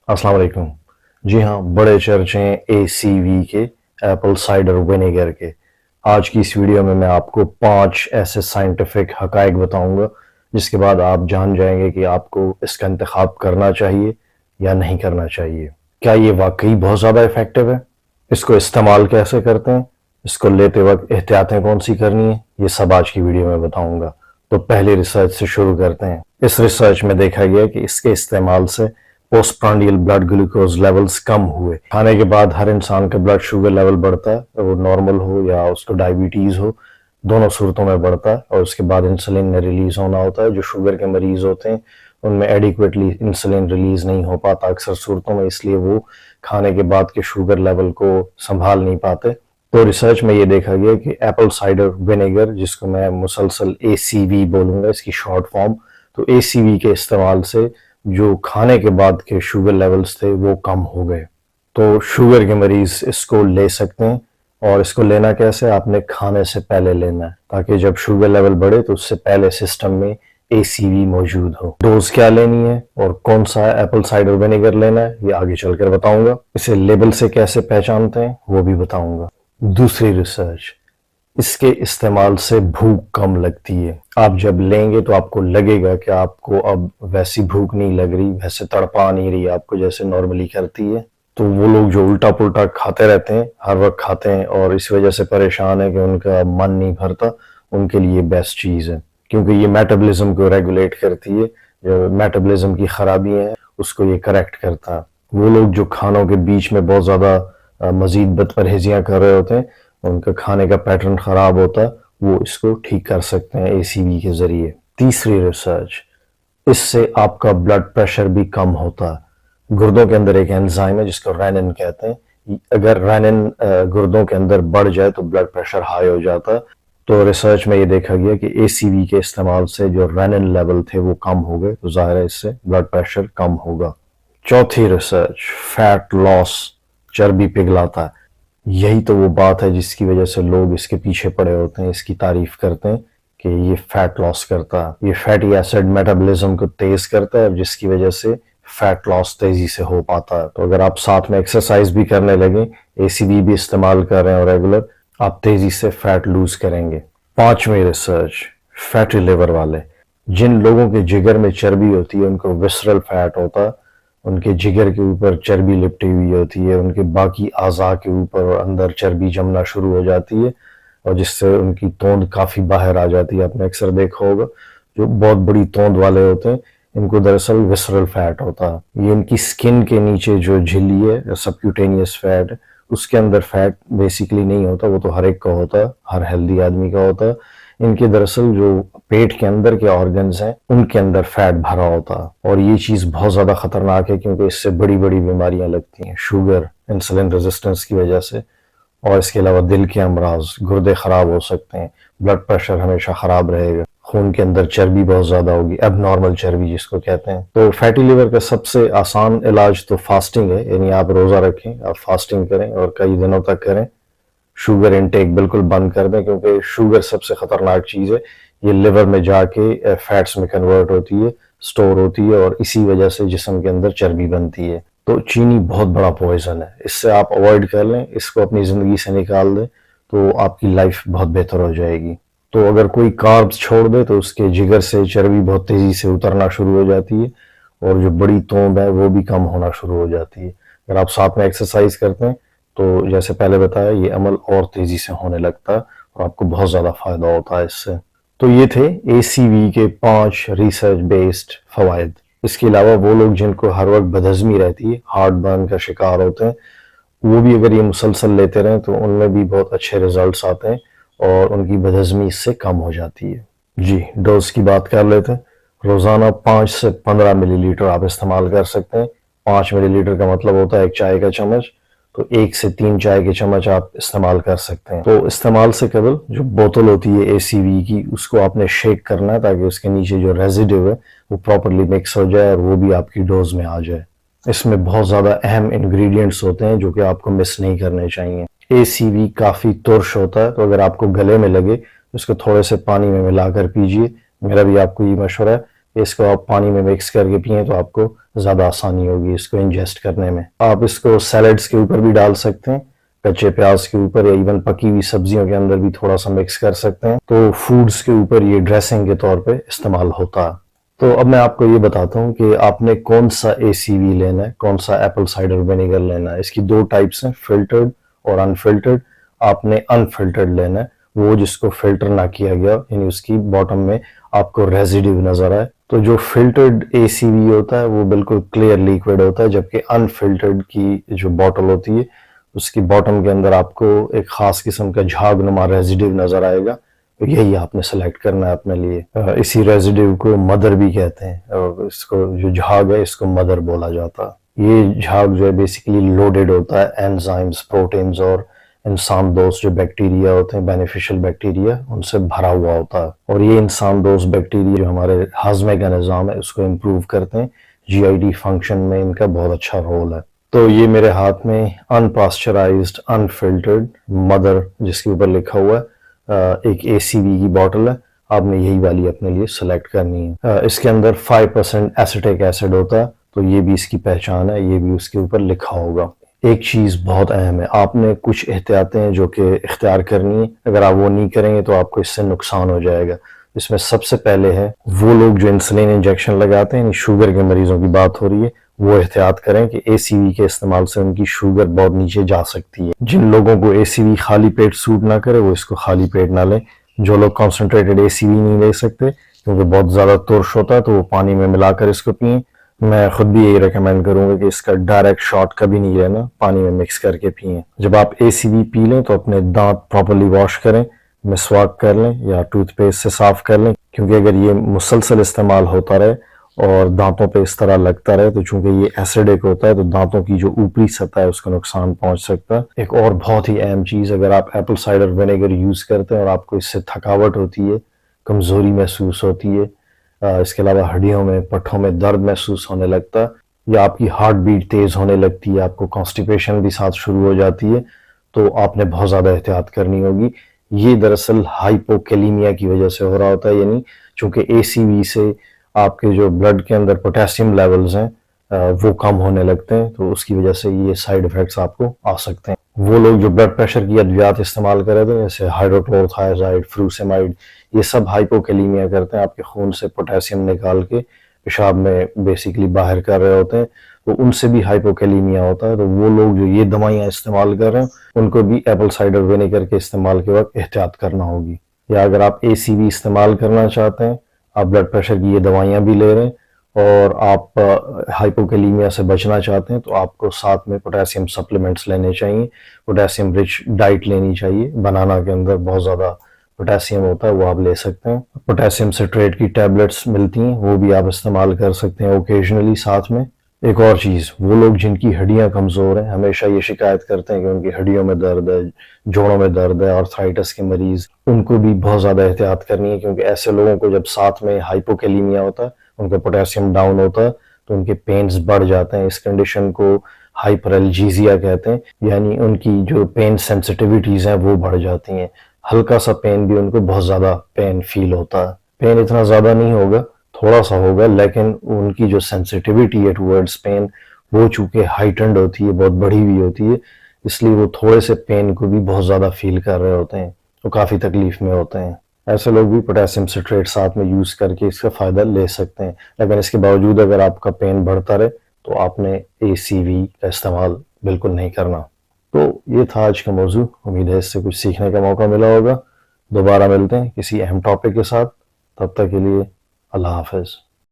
अस्सलाम वालेकुम। जी हाँ, बड़े चर्चे हैं ACV के, एप्पल साइडर विनेगर के। आज की इस वीडियो में मैं आपको 5 ऐसे साइंटिफिक हकायक बताऊंगा जिसके बाद आप जान जाएंगे कि आपको इसका इंतखाब करना चाहिए या नहीं करना चाहिए। क्या ये वाकई बहुत ज़्यादा इफेक्टिव है? इसको इस्तेमाल कैसे करते हैं? इसको लेते वक्त एहतियातें कौन सी करनी है? ये सब आज की वीडियो में बताऊंगा। तो पहले रिसर्च से शुरू करते हैं। इस रिसर्च में देखा गया कि इसके इस्तेमाल से पोस्टप्रांडियल ब्लड ग्लूकोज लेवल्स कम हुए। खाने के बाद हर इंसान का ब्लड शुगर लेवल बढ़ता है, वो नॉर्मल हो या उसको डायबिटीज हो, दोनों सूरतों में बढ़ता है। और उसके बाद इंसुलिन रिलीज होना होता है। जो शुगर के मरीज होते हैं उनमें एडिक्वेटली इंसुलिन रिलीज नहीं हो पाता अक्सर सूरतों में, इसलिए वो खाने के बाद के शुगर लेवल को संभाल नहीं पाते। तो रिसर्च में ये देखा गया कि एप्पल साइडर विनेगर, जिसको मैं मुसलसल ACV बोलूंगा इसकी शॉर्ट फॉर्म, तो ACV के इस्तेमाल से जो खाने के बाद के शुगर लेवल्स थे वो कम हो गए। तो शुगर के मरीज इसको ले सकते हैं। और इसको लेना कैसे? आपने खाने से पहले लेना है ताकि जब शुगर लेवल बढ़े तो उससे पहले सिस्टम में ACV मौजूद हो। डोज क्या लेनी है और कौन सा एप्पल साइडर विनेगर लेना है ये आगे चलकर बताऊंगा। इसे लेबल से कैसे पहचानते हैं वो भी बताऊंगा। दूसरी रिसर्च, इसके इस्तेमाल से भूख कम लगती है। आप जब लेंगे तो आपको लगेगा कि आपको अब वैसी भूख नहीं लग रही, वैसे तड़पा नहीं रही आपको जैसे नॉर्मली करती है। तो वो लोग जो उल्टा पुल्टा खाते रहते हैं, हर वक्त खाते हैं और इस वजह से परेशान है कि उनका मन नहीं भरता, उनके लिए बेस्ट चीज़ है क्योंकि ये मेटाबॉलिज्म को रेगुलेट करती है। जो मेटाबॉलिज्म की खराबी है उसको ये करेक्ट करता है। वो लोग जो खानों के बीच में बहुत ज़्यादा मजीद बदपरहेजियाँ कर रहे होते हैं, उनका खाने का पैटर्न खराब होता है, वो इसको ठीक कर सकते हैं ACV के जरिए। तीसरी रिसर्च, इससे आपका ब्लड प्रेशर भी कम होता है। गुर्दों के अंदर एक एंजाइम है जिसको रेनिन कहते हैं। अगर रेनिन गुर्दों के अंदर बढ़ जाए तो ब्लड प्रेशर हाई हो जाता है। तो रिसर्च में ये देखा गया कि ACV के इस्तेमाल से जो रेनिन लेवल थे वो कम हो गए, तो जाहिर है इससे ब्लड प्रेशर कम होगा। चौथी रिसर्च, फैट लॉस, चर्बी पिघलाता है। यही तो वो बात है जिसकी वजह से लोग इसके पीछे पड़े होते हैं, इसकी तारीफ करते हैं कि ये फैट लॉस करता है। ये फैटी एसिड मेटाबॉलिज्म को तेज करता है जिसकी वजह से फैट लॉस तेजी से हो पाता है। तो अगर आप साथ में एक्सरसाइज भी करने लगे, ACV भी इस्तेमाल कर रहे हैं और रेगुलर, आप तेजी से फैट लूज करेंगे। पांचवी रिसर्च, फैटी लिवर वाले, जिन लोगों के जिगर में चर्बी होती है उनको विसरल फैट होता है। उनके जिगर के ऊपर चर्बी लिपटी हुई होती है, उनके बाकी आज़ा के ऊपर और अंदर चर्बी जमना शुरू हो जाती है और जिससे उनकी तोंद काफ़ी बाहर आ जाती है। आपने अक्सर देखा होगा जो बहुत बड़ी तोंद वाले होते हैं इनको दरअसल विसरल फैट होता है। ये इनकी स्किन के नीचे जो झिल्ली है, सबक्यूटेनियस फैट है, उसके अंदर फैट बेसिकली नहीं होता, वो तो हर एक का होता है, हर हेल्दी आदमी का होता है। इनके दरअसल जो पेट के अंदर के ऑर्गन्स हैं उनके अंदर फैट भरा होता है और ये चीज़ बहुत ज़्यादा खतरनाक है क्योंकि इससे बड़ी बड़ी बीमारियां लगती हैं, शुगर, इंसुलिन रेजिस्टेंस की वजह से। और इसके अलावा दिल के अमराज, गुर्दे खराब हो सकते हैं, ब्लड प्रेशर हमेशा खराब रहेगा, खून के अंदर चर्बी बहुत ज़्यादा होगी, एबनॉर्मल चर्बी जिसको कहते हैं। तो फैटी लिवर का सबसे आसान इलाज तो फास्टिंग है, यानी आप रोज़ा रखें, आप फास्टिंग करें और कई दिनों तक करें। शुगर इनटेक बिल्कुल बंद कर दें क्योंकि शुगर सबसे खतरनाक चीज़ है। ये लिवर में जाके फैट्स में कन्वर्ट होती है, स्टोर होती है और इसी वजह से जिस्म के अंदर चर्बी बनती है। तो चीनी बहुत बड़ा पॉइजन है, इससे आप अवॉइड कर लें, इसको अपनी ज़िंदगी से निकाल दें तो आपकी लाइफ बहुत बेहतर हो जाएगी। तो अगर कोई कार्ब्स छोड़ दे तो उसके जिगर से चर्बी बहुत तेज़ी से उतरना शुरू हो जाती है और जो बड़ी तोंद है वो भी कम होना शुरू हो जाती है। अगर आप साथ में एक्सरसाइज करते हैं तो जैसे पहले बताया ये अमल और तेजी से होने लगता है और आपको बहुत ज़्यादा फायदा होता है इससे। तो ये थे ACV के 5 रिसर्च बेस्ड फवायद। इसके अलावा वो लोग जिनको हर वक्त बदहज़मी रहती है, हार्ट बर्न का शिकार होते हैं, वो भी अगर ये मुसलसल लेते रहें तो उनमें भी बहुत अच्छे रिजल्ट्स आते हैं और उनकी बदहज़मी इससे कम हो जाती है। जी, डोज की बात कर लेते हैं। रोज़ाना 5 से 15 मिलीलीटर आप इस्तेमाल कर सकते हैं। 5 मिलीलीटर का मतलब होता है एक चाय का चम्मच, तो 1 से 3 चाय के चम्मच आप इस्तेमाल कर सकते हैं। तो इस्तेमाल से कबल जो बोतल होती है ACV की, उसको आपने शेक करना है ताकि उसके नीचे जो रेजिड्यू है वो प्रॉपरली मिक्स हो जाए और वो भी आपकी डोज में आ जाए। इसमें बहुत ज़्यादा अहम इंग्रेडिएंट्स होते हैं जो कि आपको मिस नहीं करने चाहिए। ACV काफ़ी तुर्श होता है, तो अगर आपको गले में लगे तो इसको थोड़े से पानी में मिलाकर पीजिए। मेरा भी आपको ये मशवरा है, इसको आप पानी में मिक्स करके पिए तो आपको ज़्यादा आसानी होगी इसको इंजेस्ट करने में। आप इसको सैलड्स के ऊपर भी डाल सकते हैं, कच्चे प्याज के ऊपर, या इवन पकी हुई सब्जियों के अंदर भी थोड़ा सा मिक्स कर सकते हैं। तो फूड्स के ऊपर ये ड्रेसिंग के तौर पे इस्तेमाल होता है। तो अब मैं आपको ये बताता हूँ कि आपने कौन सा ACV लेना है, कौन सा एप्पल साइडर विनेगर लेना है। इसकी दो टाइप्स हैं, फिल्टर्ड और अनफिल्टर्ड। आपने अनफिल्टर्ड लेना है, वो जिसको फिल्टर ना किया गया, यानी उसकी बॉटम में आपको रेजिड्यू नजर आए। तो जो फिल्टर्ड ACV होता है वो बिल्कुल क्लियर लिक्विड होता है, जबकि अनफिल्टर्ड की जो बॉटल होती है उसकी बॉटम के अंदर आपको एक खास किस्म का झाग नुमा रेजिड्यू नजर आएगा। तो यही आपने सेलेक्ट करना है अपने लिए। इसी रेजिड्यू को मदर भी कहते हैं, और इसको जो झाग है इसको मदर बोला जाता है। ये झाग जो है बेसिकली लोडेड होता है एंजाइम्स, प्रोटीन्स और इंसान दोस्त जो बैक्टीरिया होते हैं, बेनिफिशियल बैक्टीरिया, उनसे भरा हुआ होता है। और ये इंसान दोस्त बैक्टीरिया जो हमारे हाजमे का निज़ाम है उसको इम्प्रूव करते हैं। GIT फंक्शन में इनका बहुत अच्छा रोल है। तो ये मेरे हाथ में अनपास्चराइज्ड अनफिल्टर्ड मदर जिसके ऊपर लिखा हुआ है एक ACV की बॉटल है। आपने यही वाली अपने लिए सेलेक्ट करनी है। इसके अंदर 5% एसिटिक एसिड होता है, तो ये भी इसकी पहचान है, ये भी उसके ऊपर लिखा होगा। एक चीज़ बहुत अहम है, आपने कुछ एहतियातें जो कि इख्तियार करनी है, अगर आप वो नहीं करेंगे तो आपको इससे नुकसान हो जाएगा। इसमें सबसे पहले है वो लोग जो इंसुलिन इंजेक्शन लगाते हैं, शुगर के मरीजों की बात हो रही है, वो एहतियात करें कि ACV के इस्तेमाल से उनकी शुगर बहुत नीचे जा सकती है। जिन लोगों को ACV खाली पेट सूट ना करे वो इसको खाली पेट ना लें। जो लोग कॉन्सेंट्रेटेड ACV नहीं ले सकते क्योंकि बहुत ज़्यादा तुर्श होता है, तो वो पानी में मिलाकर इसको पिएं। मैं खुद भी यही रेकमेंड करूंगा कि इसका डायरेक्ट शॉट कभी नहीं लेना, पानी में मिक्स करके पिएं। जब आप ACV पी लें तो अपने दांत प्रॉपर्ली वॉश करें, मिसवाक कर लें या टूथपेस्ट से साफ कर लें, क्योंकि अगर ये मुसलसल इस्तेमाल होता रहे और दांतों पे इस तरह लगता रहे तो चूंकि ये एसिडिक होता है तो दांतों की जो ऊपरी सतह है उसको नुकसान पहुंच सकता है। एक और बहुत ही अहम चीज़, अगर आप एप्पल साइडर विनेगर यूज़ करते हैं और आपको इससे थकावट होती है, कमज़ोरी महसूस होती है, इसके अलावा हड्डियों में, पट्ठों में दर्द महसूस होने लगता है, या आपकी हार्ट बीट तेज़ होने लगती है, आपको कॉन्स्टिपेशन भी साथ शुरू हो जाती है, तो आपने बहुत ज़्यादा एहतियात करनी होगी। ये दरअसल हाइपोकैलीमिया की वजह से हो रहा होता है, यानी चूंकि ACV से आपके जो ब्लड के अंदर पोटेशियम लेवल्स हैं वो कम होने लगते हैं, तो उसकी वजह से ये साइड इफ़ेक्ट्स आपको आ सकते हैं। वो लोग जो ब्लड प्रेशर की अद्वियात इस्तेमाल कर रहे थे जैसे हाइड्रोक्लोरोथायराइड, फ्रूसेमाइड, ये सब हाइपोकैलीमिया करते हैं, आपके खून से पोटेशियम निकाल के पेशाब में बेसिकली बाहर कर रहे होते हैं, तो उनसे भी हाइपोकैलीमिया होता है। तो वो लोग जो ये दवाइयाँ इस्तेमाल कर रहे हैं उनको भी एप्पल साइडर विनेगर के इस्तेमाल के वक्त एहतियात करना होगी। या अगर आप ACV इस्तेमाल करना चाहते हैं, आप ब्लड प्रेशर की ये दवाइयाँ भी ले रहे हैं और आप हाइपोकैलीमिया से बचना चाहते हैं, तो आपको साथ में पोटेशियम सप्लीमेंट्स लेने चाहिए, पोटेशियम रिच डाइट लेनी चाहिए। बनाना के अंदर बहुत ज़्यादा पोटेशियम होता है, वो आप ले सकते हैं। पोटेशियम सिट्रेट की टैबलेट्स मिलती हैं, वो भी आप इस्तेमाल कर सकते हैं ओकेजनली साथ में। एक और चीज़, वो लोग जिनकी हड्डियां कमज़ोर हैं हमेशा ये शिकायत करते हैं कि उनकी हड्डियों में दर्द है, जोड़ों में दर्द है, आर्थराइटिस के मरीज, उनको भी बहुत ज़्यादा एहतियात करनी है, क्योंकि ऐसे लोगों को जब साथ में हाइपोकैलीमिया होता है, उनका पोटेशियम डाउन होता है, तो उनके पेन्स बढ़ जाते हैं। इस कंडीशन को हाइपरएल्जीजिया कहते हैं, यानी उनकी जो पेन सेंसिटिविटीज़ हैं वो बढ़ जाती हैं। हल्का सा पेन भी उनको बहुत ज़्यादा पेन फील होता है। पेन इतना ज़्यादा नहीं होगा, थोड़ा सा होगा, लेकिन उनकी जो सेंसिटिविटी है टूवर्ड्स पेन वो चूंकि हाइटेंड होती है, बहुत बढ़ी हुई होती है, इसलिए वो थोड़े से पेन को भी बहुत ज़्यादा फील कर रहे होते हैं, तो काफ़ी तकलीफ में होते हैं। ऐसे लोग भी पोटेशियम सिट्रेट साथ में यूज़ करके इसका फ़ायदा ले सकते हैं। लेकिन इसके बावजूद अगर आपका पेन बढ़ता रहे तो आपने ACV का इस्तेमाल बिल्कुल नहीं करना। तो ये था आज का मौजू, उम्मीद है इससे कुछ सीखने का मौका मिला होगा। दोबारा मिलते हैं किसी अहम टॉपिक के साथ, तब तक के लिए अल्लाह हाफ़िज़।